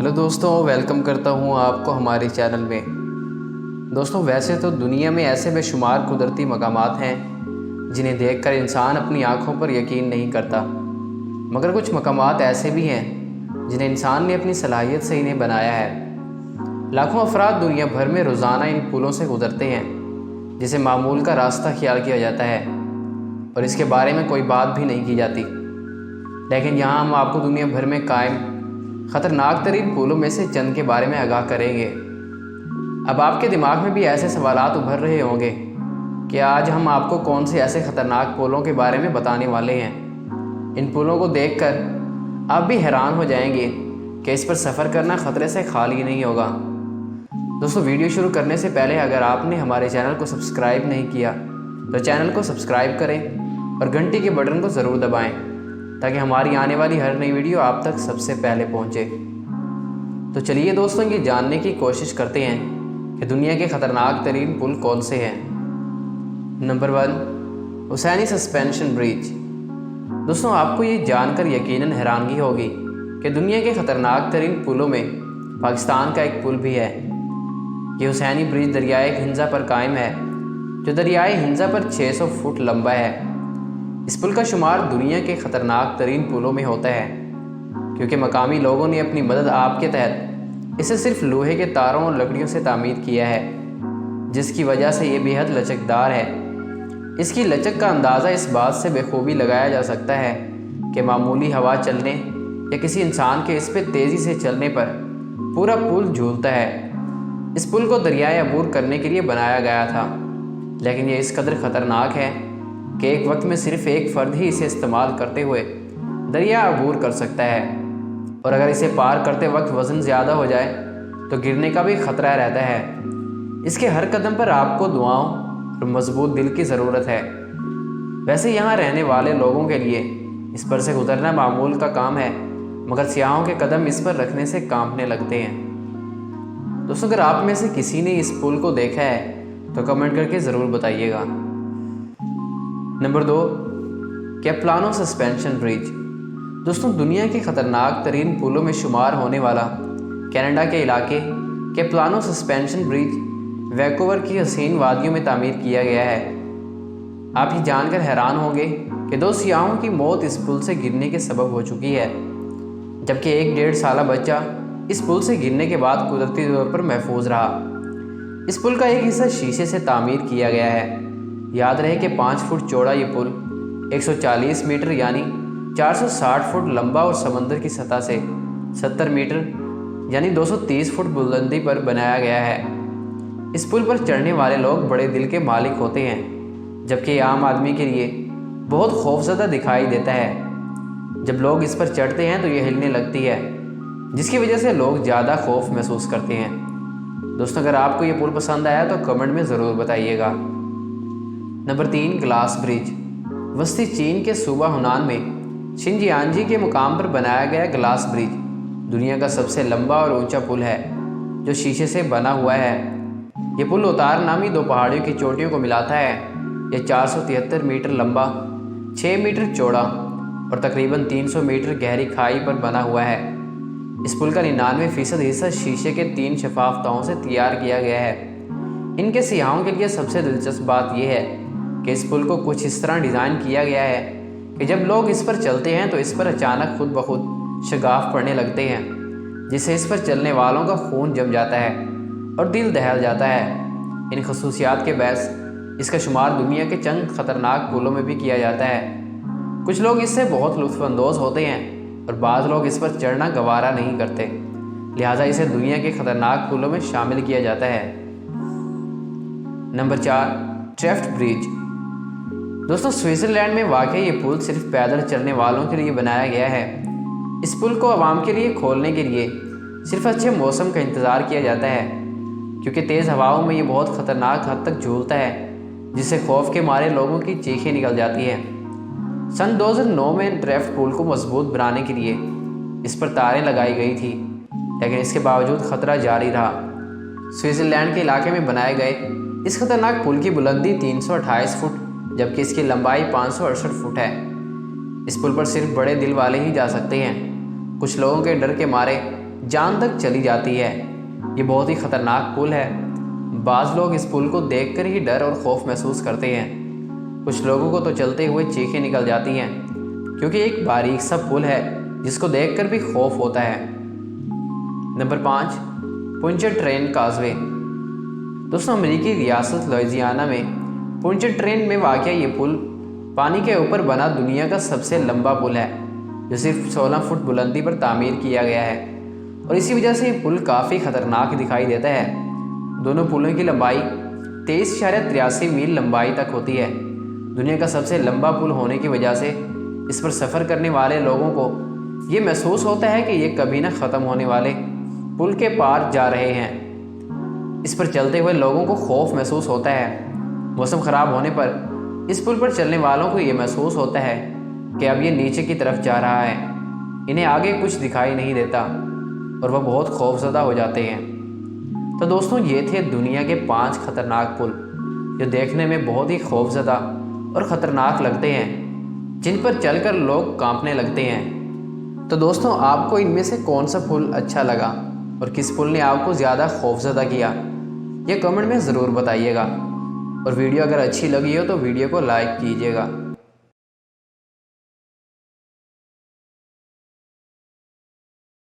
Hello दोस्तों, welcome करता हूँ आपको हमारे चैनल में। दोस्तों, वैसे तो दुनिया में ऐसे बेशुमार कुदरती मकामात हैं जिन्हें देखकर इंसान अपनी आँखों पर यकीन नहीं करता, मगर कुछ मकामात ऐसे भी हैं जिन्हें इंसान ने अपनी सलाहियत से इन्हें बनाया है। लाखों अफराद दुनिया भर में रोज़ाना इन पुलों से गुजरते हैं जिसे मामूल का रास्ता ख्याल किया जाता है और इसके बारे में कोई बात भी नहीं की जाती। लेकिन यहाँ हम आपको दुनिया भर में कायम ख़तरनाक तरीन पुलों में से चंद के बारे में आगाह करेंगे। अब आपके दिमाग में भी ऐसे सवालात उभर रहे होंगे कि आज हम आपको कौन से ऐसे ख़तरनाक पुलों के बारे में बताने वाले हैं। इन पुलों को देखकर आप भी हैरान हो जाएंगे कि इस पर सफ़र करना ख़तरे से खाली नहीं होगा। दोस्तों, वीडियो शुरू करने से पहले अगर आपने हमारे चैनल को सब्सक्राइब नहीं किया तो चैनल को सब्सक्राइब करें और घंटी के बटन को ज़रूर दबाएं ताकि हमारी आने वाली हर नई वीडियो आप तक सबसे पहले पहुंचे। तो चलिए दोस्तों, ये जानने की कोशिश करते हैं कि दुनिया के ख़तरनाक तरीन पुल कौन से हैं। Number 1, Hussaini suspension bridge. दोस्तों, आपको ये जानकर यकीनन हैरानगी होगी कि दुनिया के ख़तरनाक तरीन पुलों में पाकिस्तान का एक पुल भी है। ये हुसैनी ब्रिज दरियाए हिंजा पर कायम है, जो दरियाए हिंजा पर 600 फुट लंबा है। इस पुल का शुमार दुनिया के ख़तरनाक तरीन पुलों में होता है क्योंकि मकामी लोगों ने अपनी मदद आप के तहत इसे सिर्फ लोहे के तारों और लकड़ियों से तामीर किया है, जिसकी वजह से ये बेहद लचकदार है। इसकी लचक का अंदाज़ा इस बात से बेखूबी लगाया जा सकता है कि मामूली हवा चलने या किसी इंसान के इस पर तेज़ी से चलने पर पूरा पुल झूलता है। इस पुल को दरियाए अबूर करने के लिए बनाया गया था, लेकिन ये इस कदर ख़तरनाक है कि एक वक्त में सिर्फ एक फ़र्द ही इसे इस्तेमाल करते हुए दरिया अबूर कर सकता है, और अगर इसे पार करते वक्त वज़न ज़्यादा हो जाए तो गिरने का भी ख़तरा रहता है। इसके हर कदम पर आपको दुआओं और मजबूत दिल की ज़रूरत है। वैसे यहाँ रहने वाले लोगों के लिए इस पर से गुजरना मामूल का काम है, मगर सियाहों के कदम इस पर रखने से कांपने लगते हैं। दोस्तों, अगर आप में से किसी ने इस पुल को देखा है तो कमेंट करके ज़रूर बताइएगा। Number 2, Capilano suspension bridge. दोस्तों, दुनिया के ख़तरनाक तरीन पुलों में शुमार होने वाला कनाडा के इलाके कैप्लानो सस्पेंशन ब्रिज वैंकूवर की हसीन वादियों में तामीर किया गया है। आप ये जानकर हैरान होंगे कि 2 सियाहों की मौत इस पुल से गिरने के सबब हो चुकी है, जबकि एक 1.5 साला बच्चा इस पुल से गिरने के बाद कुदरती तौर पर महफूज रहा। इस पुल का एक हिस्सा शीशे से तामीर किया गया है। याद रहे कि 5 फुट चौड़ा ये पुल 140 मीटर यानी 460 फुट लंबा और समंदर की सतह से 70 मीटर यानी 230 फुट बुलंदी पर बनाया गया है। इस पुल पर चढ़ने वाले लोग बड़े दिल के मालिक होते हैं, जबकि आम आदमी के लिए बहुत खौफजदा दिखाई देता है। जब लोग इस पर चढ़ते हैं तो ये हिलने लगती है, जिसकी वजह से लोग ज़्यादा खौफ महसूस करते हैं। दोस्तों, अगर आपको ये पुल पसंद आया तो कमेंट में ज़रूर बताइएगा। Number 3, glass bridge. वस्ती चीन के सूबा हुनान में शिनजियांजी के मुकाम पर बनाया गया ग्लास ब्रिज दुनिया का सबसे लंबा और ऊंचा पुल है, जो शीशे से बना हुआ है। ये पुल उतार नामी 2 पहाड़ियों की चोटियों को मिलाता है। यह 473 मीटर लंबा, 6 मीटर चौड़ा और तकरीबन 300 मीटर गहरी खाई पर बना हुआ है। इस पुल का 99% हिस्सा शीशे के 3 शफाफ तहों से तैयार किया गया है। इनके सियाहों के लिए सबसे दिलचस्प बात यह है कि इस पुल को कुछ इस तरह डिज़ाइन किया गया है कि जब लोग इस पर चलते हैं तो इस पर अचानक खुद ब खुद शगाफ पड़ने लगते हैं, जिससे इस पर चलने वालों का खून जम जाता है और दिल दहल जाता है। इन खसूसियात के बहस इसका शुमार दुनिया के चंद ख़तरनाक पुलों में भी किया जाता है। कुछ लोग इससे बहुत लुत्फ़अंदोज़ होते हैं और बाज़ लोग इस पर चढ़ना गवारा नहीं करते, लिहाजा इसे दुनिया के ख़तरनाक पुलों में शामिल किया जाता है। Number 4, Trift bridge. दोस्तों, स्विट्ज़रलैंड में वाक़ ये पुल सिर्फ पैदल चलने वालों के लिए बनाया गया है। इस पुल को आवाम के लिए खोलने के लिए सिर्फ अच्छे मौसम का इंतज़ार किया जाता है, क्योंकि तेज़ हवाओं में ये बहुत ख़तरनाक हद तक झूलता है, जिससे खौफ के मारे लोगों की चीखें निकल जाती हैं। सन 2009 में ट्रेफ्ट पुल को मजबूत बनाने के लिए इस पर तारें लगाई गई थी, लेकिन इसके बावजूद ख़तरा जारी रहा। स्विट्ज़रलैंड के इलाके में बनाए गए इस खतरनाक पुल की बुलंदी 328 फुट जबकि इसकी लंबाई 568 फुट है। इस पुल पर सिर्फ बड़े दिल वाले ही जा सकते हैं। कुछ लोगों के डर के मारे जान तक चली जाती है। ये बहुत ही ख़तरनाक पुल है। बाज़ लोग इस पुल को देखकर ही डर और खौफ महसूस करते हैं। कुछ लोगों को तो चलते हुए चीखें निकल जाती हैं, क्योंकि एक बारीक सा पुल है जिसको देखकर भी खौफ होता है। नंबर 5, पुंचर ट्रेन काजवे। दोस्तों, अमेरिकी रियासत लुइसियाना में पुंचर ट्रेन में वाक़या ये पुल पानी के ऊपर बना दुनिया का सबसे लंबा पुल है, जो सिर्फ 16 फुट बुलंदी पर तामीर किया गया है, और इसी वजह से ये पुल काफ़ी ख़तरनाक दिखाई देता है। दोनों पुलों की लंबाई 23.83 मील लंबाई तक होती है। दुनिया का सबसे लंबा पुल होने की वजह से इस पर सफ़र करने वाले लोगों को ये महसूस होता है कि ये कभी ना ख़त्म होने वाले पुल के पार जा रहे हैं। इस पर चलते हुए लोगों को खौफ महसूस होता है। मौसम ख़राब होने पर इस पुल पर चलने वालों को ये महसूस होता है कि अब ये नीचे की तरफ जा रहा है, इन्हें आगे कुछ दिखाई नहीं देता और वह बहुत खौफज़दा हो जाते हैं। तो दोस्तों, ये थे दुनिया के 5 ख़तरनाक पुल जो देखने में बहुत ही खौफज़दा और ख़तरनाक लगते हैं, जिन पर चलकर लोग कांपने लगते हैं। तो दोस्तों, आपको इनमें से कौन सा पुल अच्छा लगा और किस पुल ने आपको ज़्यादा खौफज़दा किया, ये कमेंट में ज़रूर बताइएगा। और वीडियो अगर अच्छी लगी हो तो वीडियो को लाइक कीजिएगा।